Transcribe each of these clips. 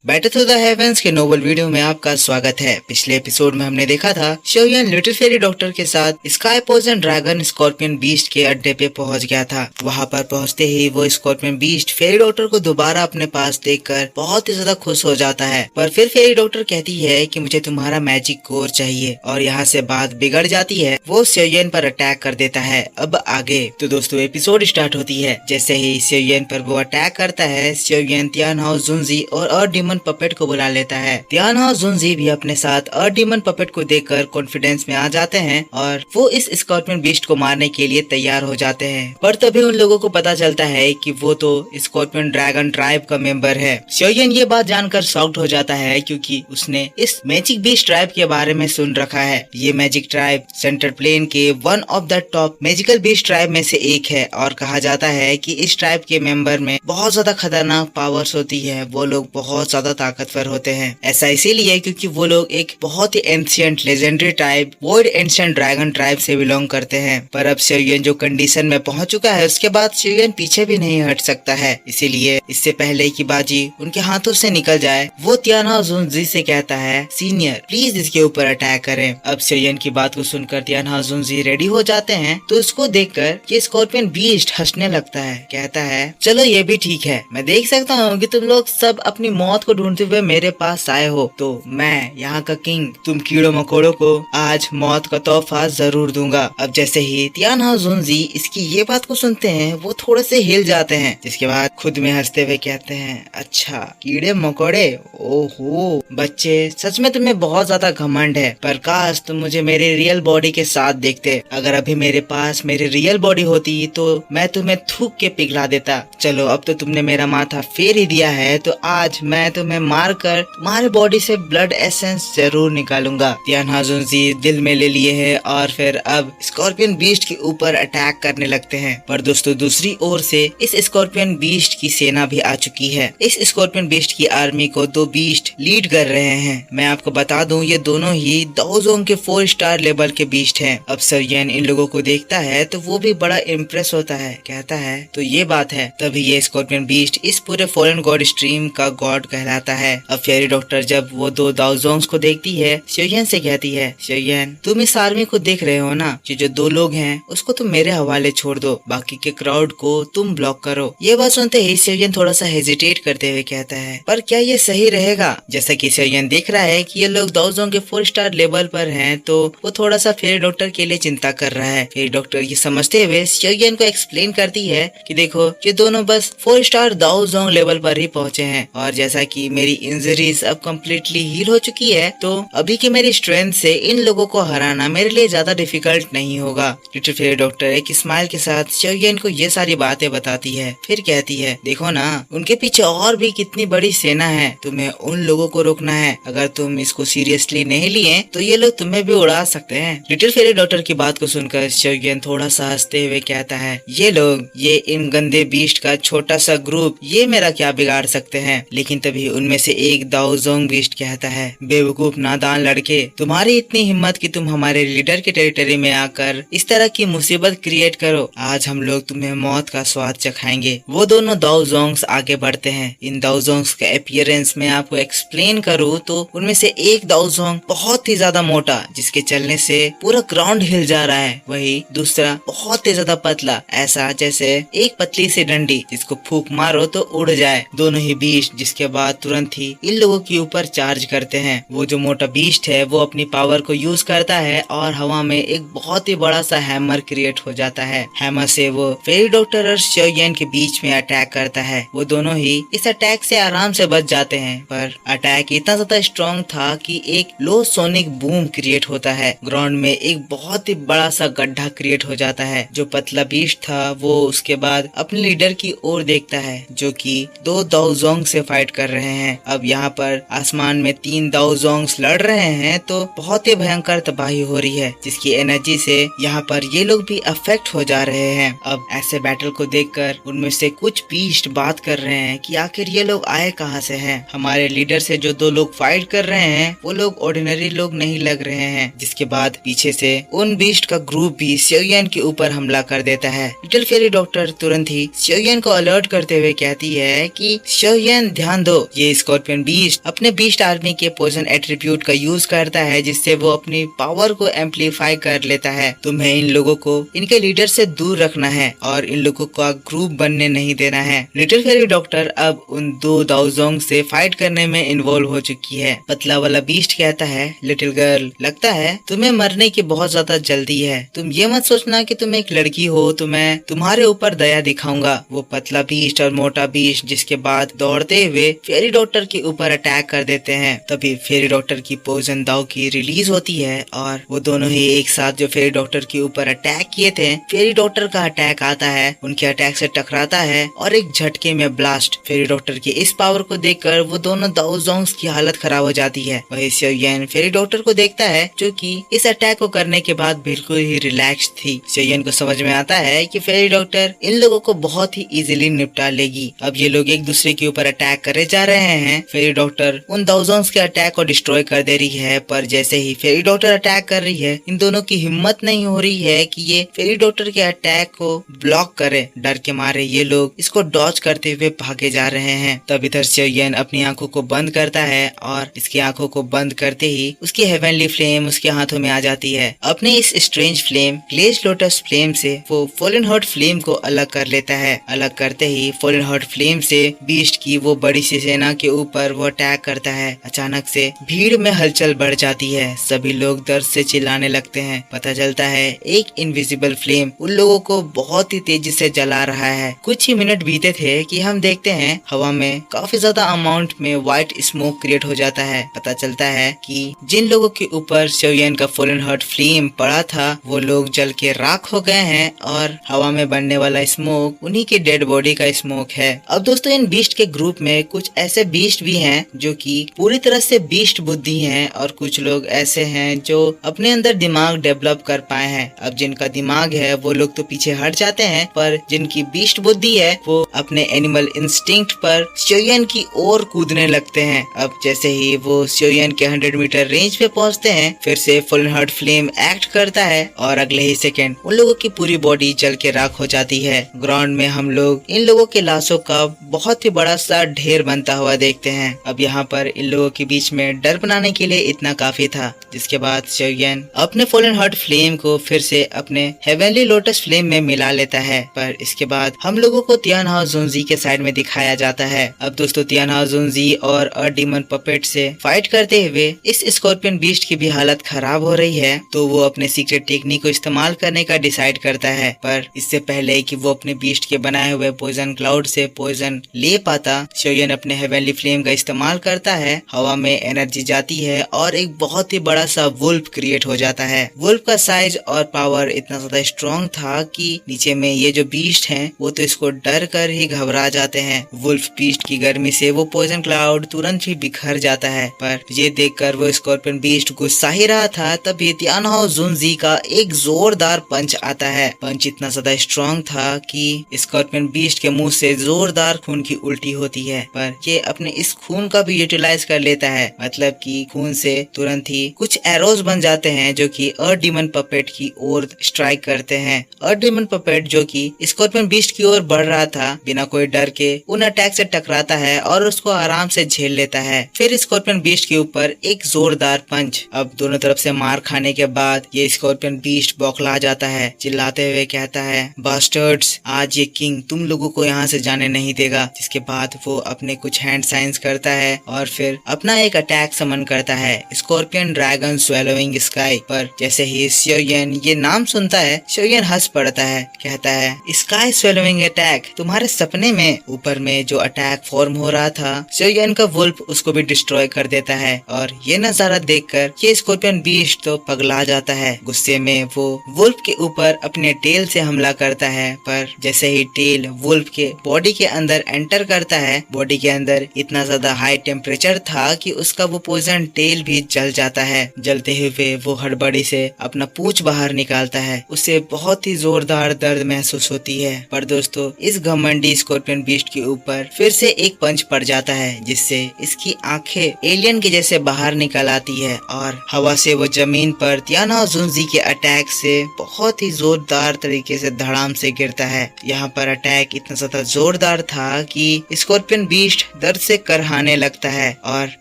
Battle through the heavens के Nobel video में आपका स्वागत है। पिछले एपिसोड में हमने देखा था शोयन लिटिल फेरी डॉक्टर के साथ sky poison dragon scorpion beast के अड्डे पे पहुंच गया था। वहां पर पहुंचते ही वो स्कॉर्पियन बीस्ट फेरी डॉक्टर को दोबारा अपने पास देखकर बहुत ही ज्यादा खुश हो जाता है। पर फिर फेरी डॉक्टर कहती है कि मुझे तुम्हारा मैजिक कोर चाहिए और यहाँ से बात बिगड़ जाती है। वो शोयन पर अटैक कर देता है। अब आगे तो दोस्तों एपिसोड स्टार्ट होती है। जैसे ही शोयन पर वो अटैक करता है, शोयन तियानहाओ जुनजी और डीमन पपेट को बुला लेता है। तियानहाओ जुनजी भी अपने साथ डीमन पपेट को देखकर कॉन्फिडेंस में आ जाते हैं और वो इस स्कॉर्पियन बीस्ट को मारने के लिए तैयार हो जाते हैं। पर तभी उन लोगों को पता चलता है कि वो तो स्कॉर्पियन ड्रैगन ट्राइब का मेंबर है। शोयन ये बात जानकर शॉक्ड हो जाता है क्योंकि उसने इस मैजिक बीस्ट ट्राइब के बारे में सुन रखा है। ये मैजिक ट्राइब सेंट्रल प्लेन के one of the top magical beast tribe में से एक है और कहा जाता है कि इस ट्राइब के मेंबर में बहुत ज्यादा खतरनाक पावर्स होती है। वो लोग बहुत ज्यादा ताकतवर होते हैं। ऐसा इसीलिए क्योंकि वो लोग एक बहुत ही ancient legendary tribe void ancient dragon tribe से बिलोंग करते हैं। पर अब शोयन जो कंडीशन में पहुंच चुका है उसके बाद शोयन पीछे भी नहीं हट सकता है। इसीलिए इससे पहले की बाजी उनके हाथों से निकल जाए, वो तियानहाओ जुनजी से कहता है, सीनियर प्लीज इसके ऊपर अटैक करें। अब शोयन की बात को सुनकर तियानहाओ जुनजी रेडी हो जाते हैं। तो इसको देखकर ये स्कॉर्पियन बीस्ट हंसने लगता है। कहता है, चलो ये भी ठीक है, मैं देख सकता हूँ कि तुम लोग सब अपनी मौत को ढूंढते हुए मेरे पास आए हो, तो मैं यहाँ का किंग तुम कीड़ों मकोड़ों को आज मौत का तोहफा जरूर दूंगा। अब जैसे ही तियानहाओ जुनजी इसकी ये बात को सुनते हैं वो थोड़े से हिल जाते हैं, जिसके बाद खुद में हंसते हुए कहते हैं, अच्छा कीड़े मकोड़े, ओहो बच्चे, सच में तुम्हें बहुत ज्यादा घमंड है। पर काश तुम मुझे मेरे रियल बॉडी के साथ देखते। अगर अभी मेरे पास मेरी रियल बॉडी होती तो मैं तुम्हें थूक के पिघला देता। चलो अब तो तुमने मेरा माथा फेर ही दिया है, तो आज मैं तुम्हें मारकर तुम्हारे बॉडी से ब्लड एसेंस जरूर निकालूंगा। तियानहाओ जुनजी दिल में ले लिए है और फिर अब स्कॉर्पियन बीस्ट के ऊपर अटैक करने लगते हैं। पर दोस्तों दूसरी ओर से इस स्कॉर्पियन बीस्ट की सेना भी आ चुकी है। इस स्कॉर्पियन बीस्ट की आर्मी को दो बीस्ट लीड कर रहे हैं। मैं आपको बता दूं ये दोनों ही दाओजोंग के 4 स्टार लेवल के बीस्ट हैं। अब शोयन इन लोगों को देखता है तो वो भी बड़ा इम्प्रेस होता है। कहता है, तो ये बात है। तभी ये स्कॉर्पियन बीस्ट इस पूरे फॉरेन गॉड स्ट्रीम का गॉड कहलाता है। अब फेरी डॉक्टर जब वो दो दाओजोंग्स को देखती है, शोयन से कहती है, शोयन तुम इस आर्मी को देख रहे हो ना, ये जो 2 लोग हैं उसको तुम मेरे हवाले छोड़ दो, बाकी के क्राउड को तुम ब्लॉक करो। ये बात सुनते ही शोयन थोड़ा सा हेजिटेट करते हुए कहता है, पर क्या ये सही रहेगा? जैसा कि शोयन देख रहा है कि ये लोग दाओजोंग के 4 स्टार लेवल पर हैं, तो वो थोड़ा सा फेरी डॉक्टर के लिए चिंता कर रहा है। फेरी डॉक्टर ये समझते हुए शोयन को एक्सप्लेन करती है कि देखो ये दोनों बस 4 स्टार दाओजोंग लेवल पर ही पहुंचे हैं और जैसा कि मेरी इंजरीज अब कम्प्लीटली हील हो चुकी है, तो अभी की मेरी स्ट्रेंथ से इन लोगों को हराना मेरे लिए ज्यादा डिफिकल्ट नहीं होगा। लिटिल फेरी डॉक्टर एक स्माइल के साथ शोयन को ये सारी बातें बताती है। फिर कहती है, देखो ना उनके पीछे और भी कितनी बड़ी सेना है, तुम्हें उन लोगों को रोकना है। अगर तुम इसको सीरियसली नहीं लिए तो ये लोग तुम्हें भी उड़ा सकते हैं। लिटिल फेरी डॉक्टर की बात को सुनकर शोयन थोड़ा सा हंसते हुए कहता है, ये लोग, ये इन गंदे बीस्ट का छोटा सा ग्रुप, ये मेरा क्या बिगाड़ सकते हैं। लेकिन तभी उनमें से एक दाओजोंग बीस्ट कहता है, बेवकूफ नादान लड़के, तुम्हारी इतनी हिम्मत कि तुम हमारे लीडर के टेरिटरी में आकर इस तरह की मुसीबत क्रिएट करो। आज हम लोग तुम्हें मौत का स्वाद चखाएंगे। वो दोनों दाओजोंग्स आगे बढ़ते हैं। इन दाओजोंग्स का अपीयरेंस में आपको एक्सप्लेन करूँ तो उनमें से एक दाओजोंग बहुत ही ज्यादा मोटा, जिसके चलने से पूरा ग्राउंड हिल जा रहा है। वही दूसरा बहुत ही ज्यादा पतला, ऐसा जैसे एक पतली सी डंडी जिसको फूंक मारो तो उड़ जाए। दोनों ही बीस्ट जिसके बाद तुरंत ही इन लोगों के ऊपर चार्ज करते हैं। वो जो मोटा बीस्ट है वो अपनी पावर को यूज करता है और हवा में एक बहुत ही बड़ा सा हैमर क्रिएट हो जाता है। हैमर से वो फेरी डॉक्टर और शोयन के बीच में अटैक करता है। वो दोनों ही इस अटैक से आराम से बच जाते हैं, पर अटैक इतना ज्यादा स्ट्रॉन्ग था कि एक लो सोनिक बूम क्रिएट होता है। ग्राउंड में एक बहुत ही बड़ा सा गड्ढा क्रिएट हो जाता है। जो पतला बीस्ट था वो उसके बाद अपने लीडर की ओर देखता है जो कि 2 दाओजोंग से फाइट कर रहे हैं। अब यहाँ पर आसमान में 3 दाओजोंग्स लड़ रहे हैं, तो बहुत ही भयंकर तबाही हो रही है, जिसकी एनर्जी से यहाँ पर ये लोग भी अफेक्ट हो जा रहे हैं। अब ऐसे बैटल को देखकर उनमें से कुछ बीस्ट बात कर रहे हैं कि आखिर ये लोग आए कहाँ से हैं। हमारे लीडर से जो 2 लोग फाइट कर रहे हैं वो लोग ऑर्डिनरी लोग नहीं लग रहे हैं। जिसके बाद पीछे से उन बीस्ट का ग्रुप भी शोयन के ऊपर हमला कर देता है। लिटिल फेरी डॉक्टर तुरंत ही शोयन को अलर्ट करते हुए कहती है कि शोयन ध्यान दो, ये स्कॉर्पियन बीस्ट अपने बीस्ट आर्मी के पोइजन एट्रीब्यूट का यूज करता है, जिससे वो अपनी पावर को एम्पलीफाई कर लेता है। तुम्हें इन लोगों को इनके लीडर से दूर रखना है और इन लोगों का ग्रुप बनने नहीं देना है। लिटिल फेरी डॉक्टर अब उन दो दाओजोंग से फाइट करने में इन्वॉल्व हो चुकी है। पतला वाला बीस्ट कहता है, लिटिल गर्ल, लगता है तुम्हें मरने की बहुत ज्यादा जल्दी है। तुम ये मत सोचना कि तुम एक लड़की हो तो मैं तुम्हारे ऊपर दया दिखाऊंगा। वो पतला बीस्ट और मोटा बीस्ट जिसके बाद दौड़ते हुए फेरी डॉक्टर के ऊपर अटैक कर देते हैं। तभी फेरी डॉक्टर की पोइजन दाव की रिलीज होती है और वो दोनों ही एक साथ जो फेरी डॉक्टर के ऊपर अटैक किए थे, फेरी डॉक्टर का अटैक आता है, उनके अटैक से टकराता है और एक झटके में ब्लास्ट। फेरी डॉक्टर की इस पावर को देखकर वो दोनों दाओजोंग्स की हालत खराब हो जाती है। वही सेओयन फेरी डॉक्टर को देखता है जो कि इस अटैक को करने के बाद बिल्कुल ही रिलैक्स थी। सेओयन को समझ में आता है कि फेरी डॉक्टर इन लोगों को बहुत ही इजीली निपटा लेगी। अब ये लोग एक दूसरे के ऊपर अटैक करे जा रहे हैं। फेरी डॉक्टर उन दाओजोंग्स के अटैक को डिस्ट्रॉय कर दे रही है, पर जैसे ही फेरी डॉक्टर अटैक कर रही है, इन दोनों की हिम्मत नहीं हो रही है कि ये फेरी डॉक्टर के अटैक को ब्लॉक करे। डर के मारे ये लोग इसको डॉज करते हुए भागे जा रहे हैं। तब इधर सेओयन अपनी आंखों को बंद करता है और इसकी आंखों को बंद करते ही उसकी हेवनली फ्लेम उसके हाथों में आ जाती है। अपने इस strange flame glaze lotus flame से वो फॉलन हॉट फ्लेम को अलग कर लेता है। अलग करते ही फॉलन हॉट फ्लेम से बीस्ट की वो बड़ी सी सेना के ऊपर वो अटैक करता है। अचानक से भीड़ में हलचल बढ़ जाती है। सभी लोग दर्द से चिल्लाने लगते हैं। पता चलता है एक इनविजिबल फ्लेम उन लोगों को बहुत ही तेजी से जला रहा है। कुछ ही मिनट बीते थे कि हम देखते हैं हवा में काफी ज्यादा अमाउंट में व्हाइट स्मोक क्रिएट हो जाता है। पता चलता है कि जिन लोगों के ऊपर सेओयन का फॉलन हॉट फ्लेम पड़ा था वो लोग जल के राख हो गए हैं और हवा में बनने वाला स्मोक उन्हीं की डेड बॉडी का स्मोक है। अब दोस्तों इन बीस्ट के ग्रुप में कुछ ऐसे बीस्ट भी हैं जो कि पूरी तरह से बीस्ट बुद्धि हैं और कुछ लोग ऐसे हैं जो अपने अंदर दिमाग डेवलप कर पाए हैं। अब जिनका दिमाग है वो लोग तो पीछे हट जाते हैं, पर जिनकी बीस्ट बुद्धि है वो अपने एनिमल इंस्टिंक्ट पर सेओयन की ओर कूदने लगते हैं। अब जैसे ही वो सेओयन के 100 मीटर रेंज पे पहुंचते हैं, फिर से फॉलन हॉट फ्लेम एक्ट करता है और अगले ही सेकेंड उन लोगों की पूरी बॉडी जल के राख हो जाती है। ग्राउंड में हम लोग इन लोगों के लाशों का बहुत ही बड़ा सा ढेर बनता हुआ देखते हैं। अब यहाँ पर इन लोगों के बीच में डर बनाने के लिए इतना काफी था। जिसके बाद सेओयन अपने फॉलन हॉट फ्लेम को फिर से अपने हेवनली लोटस फ्लेम में मिला लेता है, पर इसके बाद हम लोगों को तियानहाओ जुनजी के साइड में दिखाया जाता है। अब दोस्तों तियानहाओ जुनजी और डीमन पपेट से फाइट करते हुए इस स्कॉर्पियन बीस्ट की भी हालत खराब हो रही है, तो वो अपने सीक्रेट टेक्निक को इस्तेमाल करने का डिसाइड करता है। पर इससे पहले कि वो अपने बीस्ट के बनाए हुए पोइजन क्लाउड से पोइजन ले पाता, सेओयन अपने हेवनली फ्लेम का इस्तेमाल करता है। हवा में एनर्जी जाती है और एक बहुत ही बड़ा सा वुल्फ क्रिएट हो जाता है। वुल्फ का साइज और पावर इतना ज्यादा स्ट्रॉन्ग था कि नीचे में ये जो बीस्ट हैं वो तो इसको डर कर ही घबरा जाते हैं। वुल्फ बीस्ट की गर्मी से वो पोइजन क्लाउड तुरंत ही बिखर जाता है, पर ये देखकर वो स्कॉर्पियन बीस्ट गुस्सा ही रहा था। तभी तियानहाओ जुनजी का एक जोरदार पंच आता है। पंच इतना ज्यादा स्ट्रॉन्ग था कि स्कॉर्पियन बीस्ट के मुंह से जोरदार खून की उल्टी होती है, पर ये अपने इस खून का भी यूटिलाइज कर लेता है। मतलब कि खून से तुरंत ही कुछ एरोज बन जाते हैं जो कि डीमन पपेट की ओर स्ट्राइक करते हैं। डीमन पपेट जो कि स्कॉर्पियन बीस्ट की ओर बढ़ रहा था, बिना कोई डर के उन अटैक से टकराता है और उसको आराम से झेल लेता है। फिर स्कॉर्पियन बीस्ट के ऊपर एक जोरदार पंच। अब दोनों तरफ से मार खाने के बाद ये स्कॉर्पियन बीस्ट बौखला जाता है, चिल्लाते हुए कहता है, बास्टर्ड्स, आज ये किंग तुम लोगों को यहाँ से जाने नहीं देगा। जिसके बाद वो अपने कुछ हैंड साइंस करता है और फिर अपना एक अटैक समन करता है, स्कॉर्पियन ड्रैगन स्वेलोइंग स्काई। पर जैसे ही सेओयन ये नाम सुनता है, सेओयन हंस पड़ता है, कहता है, स्काई स्वेलोइंग अटैक, तुम्हारे सपने में ऊपर में जो अटैक फॉर्म हो रहा था, सेओयन का वुल्फ उसको भी डिस्ट्रॉय कर देता है। और ये नजारा देखकर ये स्कॉर्पियन बीस्ट तो पगला जाता है। गुस्से में वो वुल्फ के ऊपर अपने टेल से हमला करता है, पर जैसे ही टेल वुल्फ के बॉडी के अंदर एंटर करता है, बॉडी के अंदर इतना ज्यादा हाई टेम्परेचर था कि उसका वो पोइजन टेल भी जल जाता है। जलते हुए वो हड़बड़ी से अपना पूंछ बाहर निकालता है। उसे बहुत ही जोरदार दर्द महसूस होती है। पर दोस्तों इस घमंडी स्कॉर्पियन बीस्ट के ऊपर फिर से एक पंच पड़ जाता है, जिससे इसकी आंखें एलियन के जैसे बाहर निकल आती है और हवा से वो जमीन पर तियानहाओ जुनजी के अटैक से बहुत ही जोरदार तरीके से धड़ाम से गिरता है। यहाँ पर अटैक इतना ज्यादा जोरदार था कि स्कॉर्पियन बीस्ट दर्द से करहाने लगता है और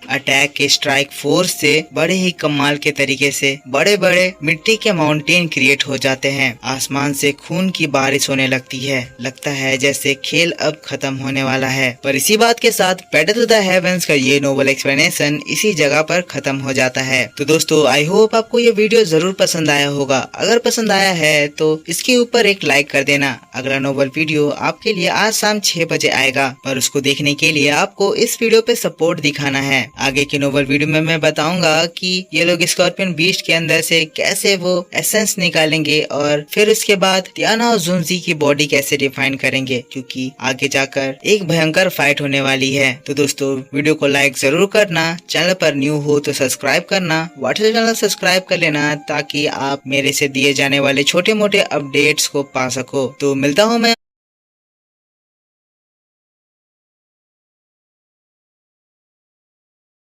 अटैक के स्ट्राइक फोर्स से बड़े ही कमाल के तरीके से बड़े बड़े मिट्टी के माउंटेन क्रिएट हो जाते हैं। आसमान से खून की बारिश होने लगती है। लगता है जैसे खेल अब खत्म होने वाला है। पर इसी बात के साथ पेडल टू द हेवंस का ये नोवेल एक्सप्लेनेशन इसी जगह पर खत्म हो जाता है। तो दोस्तों आई होप आपको ये वीडियो जरूर पसंद आया होगा। अगर पसंद आया है तो इसके ऊपर एक लाइक कर देना। अगला नोवेल वीडियो आपके लिए आज शाम 6 बजे आएगा, पर उसको देखने के लिए आपको इस वीडियो पे सपोर्ट दिखाना है। आगे की नोवेल वीडियो में मैं बताऊंगा कि ये लोग स्कॉर्पियन बीस्ट के अंदर से कैसे वो एसेंस निकालेंगे और फिर उसके बाद टियाना और जुनजी की बॉडी कैसे डिफाइन करेंगे, क्योंकि आगे जाकर एक भयंकर फाइट होने वाली है। तो दोस्तों वीडियो को लाइक जरूर करना, चैनल पर न्यू हो तो सब्सक्राइब करना, व्हाट्सएप चैनल सब्सक्राइब कर लेना ताकि आप मेरे से दिए जाने वाले छोटे मोटे अपडेट्स को पा सको। तो मिलता हूँ मैं